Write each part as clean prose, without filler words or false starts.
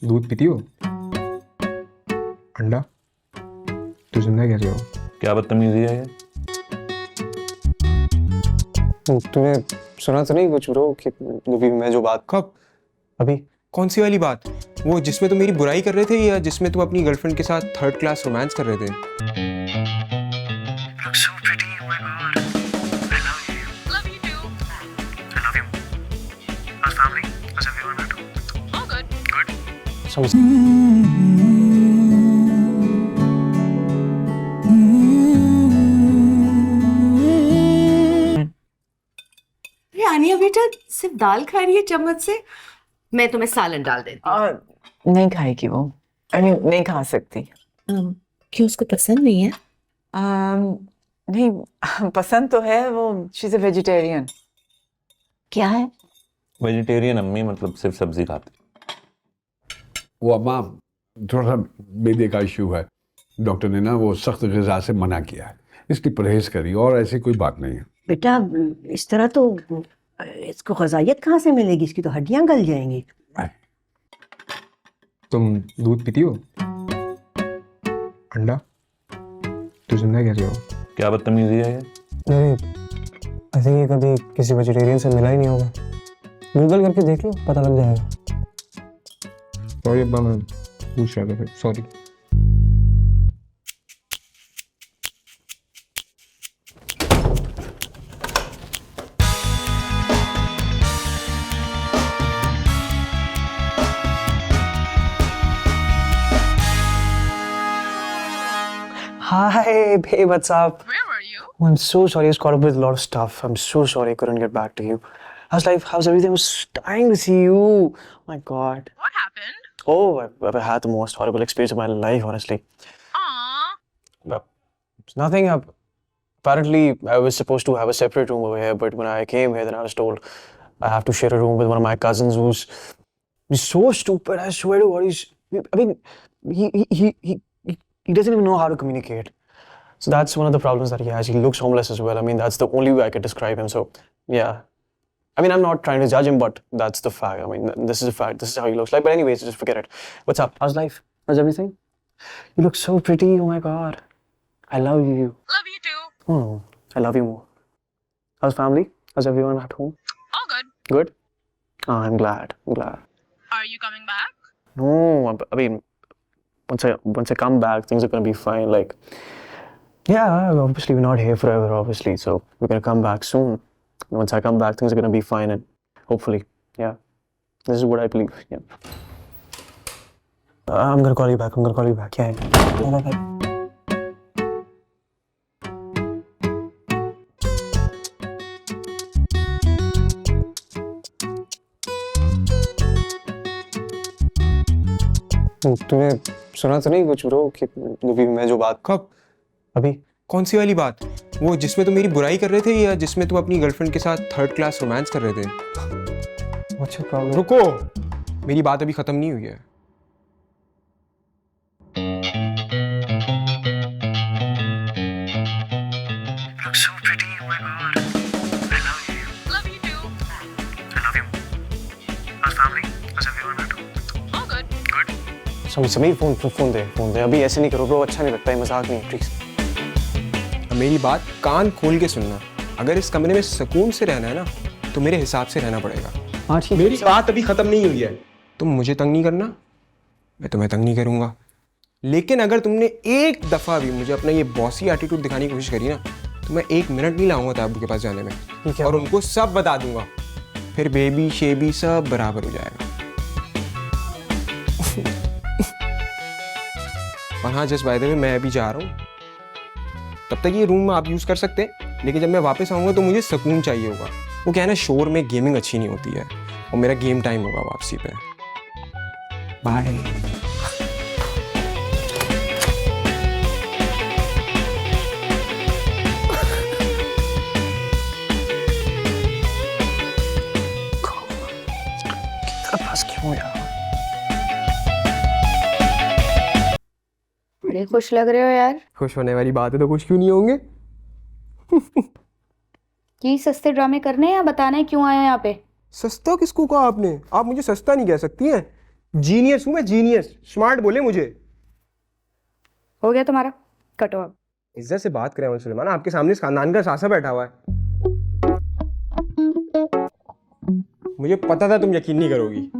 दूध पीती हो? अंडा? तू जिंदा कैसे हो? क्या बदतमीजी है ये? तूने सुना तो नहीं कुछ ब्रो कि अभी मैं जो बात कब? अभी कौन सी वाली बात? वो जिसमें तुम मेरी बुराई कर रहे थे या जिसमें तुम अपनी गर्लफ्रेंड के साथ थर्ड क्लास रोमांस कर रहे थे? अरे आनिया बेटा सिर्फ दाल खा रही है चम्मच से। मैं तुम्हें सालन डाल देती हूँ। नहीं खाएगी वो। नहीं खा सकती। क्यों उसको पसंद नहीं है? नहीं पसंद तो है वो। She is a vegetarian. क्या है? वेजिटेरियन अम्मी मतलब सिर्फ सब्जी खाती। वो अम्मा थोड़ा सा मैदे का इश्यू है, डॉक्टर ने ना वो सख्त ग़िज़ा से मना किया है, इसलिए परहेज करिए और ऐसी कोई बात नहीं है। बेटा इस तरह तो इसको ग़िज़ाइयत कहाँ से मिलेगी? इसकी तो हड्डियां गल जाएंगी। तुम दूध पीती हो? अंडा? तू जिंदा कैसे हो? क्या बदतमीजी है ये? नहीं आई थिंक ये कभी किसी वेजिटेरियन से मिला ही नहीं होगा। गूगल करके देख लो, पता लग जाएगा। सॉरी अब्बा, मैं पूछ रहा था फिर, sorry. Hi, babe, what's up? Where were you? Oh, I'm so sorry. I was caught up with a lot of stuff. I'm so sorry I couldn't get back to you. How's life? How's everything? I was dying to see you. Oh my God. What happened? Oh, I've had the most horrible experience of my life, honestly. Aww. But it's nothing. Apparently, I was supposed to have a separate room over here, but when I came here, then I was told I have to share a room with one of my cousins he's so stupid. I swear to God, I mean, he doesn't even know how to communicate. So that's one of the problems that he has. He looks homeless as well. I mean, that's the only way I could describe him. So, yeah. I mean, I'm not trying to judge him, but that's the fact. I mean, this is a fact. This is how he looks like. But anyways, just forget it. What's up? How's life? How's everything? You look so pretty. Oh my God. I love you. Love you too. Oh, I love you more. How's family? How's everyone at home? All good. Good? Oh, I'm glad. I'm glad. Are you coming back? No, I mean, once I come back, things are gonna be fine. Like, yeah, obviously we're not here forever, obviously. So we're gonna come back soon. And once I come back, things are gonna be fine, and hopefully, yeah. This is what I believe. Yeah. I'm gonna call you back. I'm gonna call you back. Yeah. Bye. तूने सुना तो नहीं कुछ bro कि अभी मैं जो बात कब? अभी कौन सी वाली बात? वो जिसमें तुम मेरी बुराई कर रहे थे या जिसमें तुम अपनी गर्लफ्रेंड के साथ थर्ड क्लास रोमांस कर रहे थे? What's your problem? रुको, मेरी बात अभी खत्म नहीं हुई है। Love you too. All good. Sameer phone दे अभी। ऐसे नहीं करो ब्रो, अच्छा नहीं लगता है, मजाक नहीं है, प्लीज। अब मेरी बात कान खोल के सुनना। अगर इस कमरे में सुकून से रहना है ना, तो मेरे हिसाब से रहना पड़ेगा। हाँ ठीक है। मेरी बात अभी खत्म नहीं हुई है। तुम मुझे तंग नहीं करना, मैं तुम्हें तंग नहीं करूंगा। लेकिन अगर तुमने एक दफा भी मुझे अपना ये बॉसी एटीट्यूड दिखाने की कोशिश करी ना, तो मैं 1 मिनट नहीं लाऊंगा ताबू के पास जाने में, ठीक है। और उनको सब बता दूंगा। फिर बेबी शेबी सब बराबर हो जाएगा। और हाँ, जस्ट बाय द वे, मैं अभी जा रहा हूँ। तब तक ये रूम आप यूज़ कर सकते हैं, लेकिन जब मैं वापस आऊँगा तो मुझे सुकून चाहिए होगा। वो क्या है ना, शोर में गेमिंग अच्छी नहीं होती है, और मेरा गेम टाइम होगा वापसी पे। बाय। बस क्यों यार? बड़े खुश लग रहे हो यार। खुश होने वाली बात है तो खुश क्यों नहीं होंगे? यही सस्ते ड्रामे करने हैं या बताना है क्यों आए हो यहाँ पे? सस्ता किसको कहा आपने? आप मुझे सस्ता नहीं कह सकती हैं। जीनियस हूँ मैं, जीनियस। स्मार्ट बोले मुझे। हो गया तुम्हारा, कटो अब। इज्जत से बात करें सुलेमान, आपके सामने इस खानदान का सासा बैठा हुआ है। मुझे पता था तुम यकीन नहीं करोगी।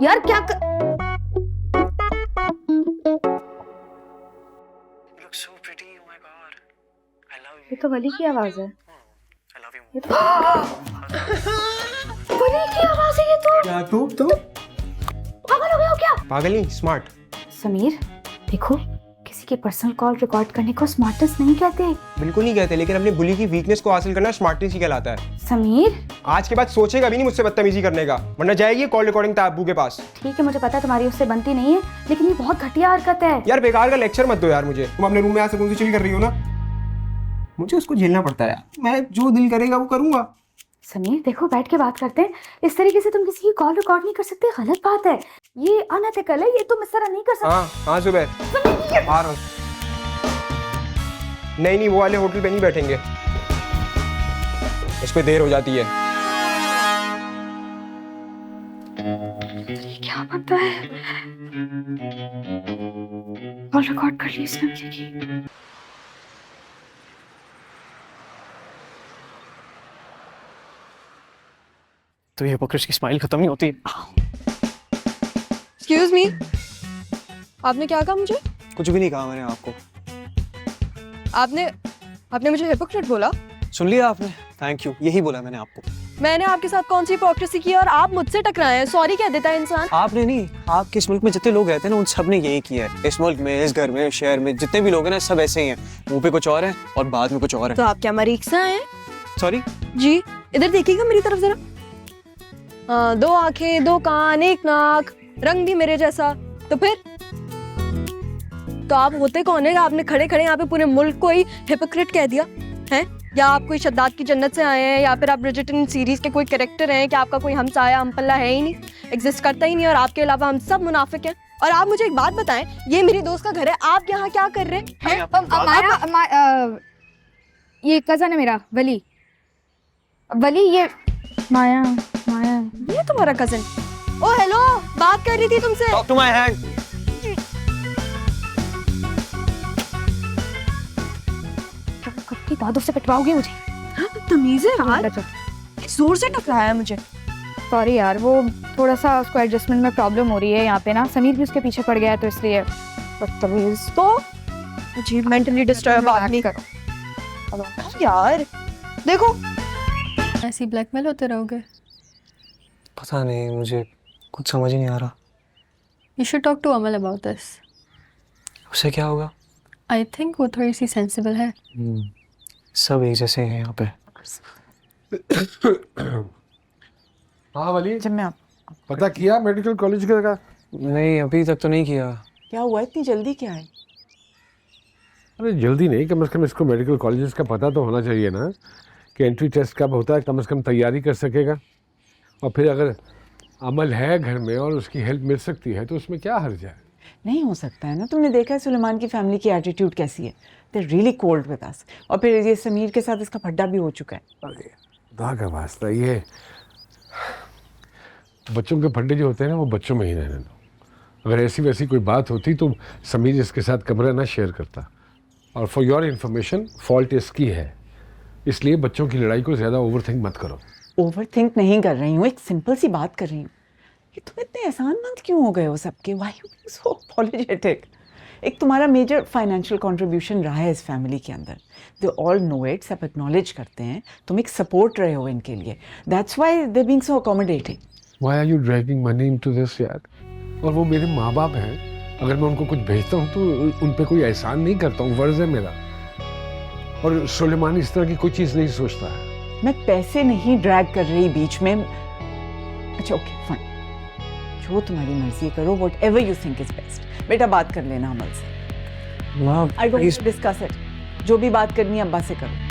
यार क्या ये तो वली की आवाज है। ये तो वली की आवाज है। ये तो क्या तुम पागल हो गए हो क्या? पागल नहीं, स्मार्ट। समीर देखो, किसी की पर्सनल कॉल रिकॉर्ड करने को स्मार्टनेस नहीं कहते। बिल्कुल नहीं कहते, लेकिन अपने बुली की वीकनेस को हासिल करना स्मार्टनेस ही कहलाता है। समीर आज के बाद सोचेगा भी नहीं मुझसे बदतमीजी करने का, वरना जाएगी कॉल रिकॉर्डिंग ताबू के पास। ठीक है, मुझे पता है तुम्हारी उससे बनती नहीं है, लेकिन ये बहुत घटिया हरकत है। यार बेकार का लेक्चर मत दो यार मुझे। तुम अपने रूम में आज सुकून से चिल कर रही हो ना, मुझे उसको झेलना पड़ता है। मैं जो दिल करेगा वो करूंगा। समीर देखो, बैठ के बात करते हैं। इस तरीके से तुम किसी की कॉल रिकॉर्ड नहीं कर सकते, गलत बात है। ये अनएथिकल है, ये तुम इस तरह नहीं कर सकते। हाँ सुबह आ रहा हूँ। नहीं वो वाले होटल पे नहीं बैठेंगे, उस पे देर हो जाती है। क्या पता है, कॉल रिकॉर्ड कर ली इसने मेरी की। तो ये हिपोक्रेट की स्माइल खत्म नहीं होती। एक्सक्यूज मी, आपने क्या कहा मुझे? कुछ भी नहीं कहा मैंने आपको। आपने मुझे हिपोक्रेट बोला? सुन लिया आपने? थैंक यू, यही बोला मैंने आपको। मैंने आपके साथ कौन सी हिपोक्रेसी की और आप मुझसे टकराए हैं? सॉरी कह देता है इंसान। आपने नहीं, आपके इस मुल्क में जितने लोग रहते हैं ना, उन सब ने यही किया है। इस मुल्क में, इस घर में, इस शहर में जितने भी लोग हैं ना, सब ऐसे ही हैं। मुंह पे कुछ और है और बाद में कुछ और है। तो आप क्या मरीज से आए हैं? सॉरी जी, इधर देखिएगा मेरी तरफ जरा। हाँ, 2 आंखें, 2 कान, 1 नाक, रंग भी मेरे जैसा। तो फिर तो आप होते कौन है? आपने खड़े खड़े यहाँ पे पूरे मुल्क को ही हिपोक्रेट कह दिया है? या आप कोई शद्दाद की जन्नत से आए हैं, या फिर आप ब्रिजर्टन सीरीज के कोई कैरेक्टर हैं? क्या आपका कोई हमसाया हमपल्ला है ही नहीं, एग्जिस्ट करता ही नहीं, और आपके अलावा हम सब मुनाफिक हैं? और आप मुझे एक बात बताएं, ये मेरी दोस्त का घर है, आप यहाँ क्या कर रहे हैं? ये कजन है मेरा, वली। ये माया ये तुम्हारा कजिन? ओ हेलो, बात कर रही थी तुमसे। Talk to my hand. कब की बात उससे पिटवाओगे मुझे? तमीज़ है यार, जोर से टकराया है मुझे। सॉरी यार, वो थोड़ा सा उसको एडजस्टमेंट में प्रॉब्लम हो रही है यहाँ पे ना। समीर भी उसके पीछे पड़ गया है, तो इसलिए बदतमीज। तो जी मेंटली डिस्टर्ब आदमी करो यार। देखो ऐसे ब्लैकमेल होते रहोगे। पता नहीं, मुझे कुछ समझ ही नहीं आ रहा। You should talk to Amal about this. उसे क्या होगा? I think वो थोड़ी सी सेंसिबल है। सब एक जैसे हैं यहाँ पे। हाँ वली, जब मैं पता किया मेडिकल कॉलेज का? नहीं, अभी तक तो नहीं किया। क्या हुआ, इतनी जल्दी क्या है? अरे जल्दी नहीं, कम से कम इसको मेडिकल कॉलेजेस का पता तो होना चाहिए ना कि एंट्री टेस्ट कब होता है, कम से कम तैयारी कर सकेगा। और फिर अगर अमल है घर में और उसकी हेल्प मिल सकती है तो उसमें क्या हर्ज है? नहीं हो सकता है ना, तुमने देखा है सुलेमान की फैमिली की एटीट्यूड कैसी है। They really cold with us. और फिर ये समीर के साथ इसका फड्डा भी हो चुका है। अरे खुदा का वास्ता, ये बच्चों के फड्डे जो होते हैं ना, वो बच्चों में ही रहने दो। अगर ऐसी वैसी कोई बात होती तो समीर इसके साथ कमरा ना शेयर करता। और फॉर योर इन्फॉर्मेशन, फॉल्ट इसकी है, इसलिए बच्चों की लड़ाई को ज़्यादा ओवरथिंक मत करो। ओवरथिंक नहीं कर रही हूँ, एक सिंपल सी बात कर रही हूँ। ये तुम इतने एहसानमंद क्यों हो गए हो सबके? Why you being so apologetic? एक तुम्हारा मेजर फाइनेंशियल कंट्रीब्यूशन रहा है इस फैमिली के अंदर। दे ऑल नो इट, सब एक्नॉलेज करते हैं। तुम एक सपोर्ट रहे हो इनके लिए। That's why they being so accommodating. Why are you dragging money into this यार? और वो मेरे माँ बाप हैं, अगर मैं उनको कुछ भेजता हूँ तो उन पे कोई एहसान नहीं करता हूँ, फर्ज है मेरा। और सुलेमान इस तरह की कोई चीज़ नहीं सोचता है। मैं पैसे नहीं ड्रैग कर रही बीच में। अच्छा ओके फाइन, जो तुम्हारी मर्जी करो, whatever you think is best. बेटा बात कर लेना अमल से। माँ आई डोंट डिस्कस इट। जो भी बात करनी है अब्बा से करो।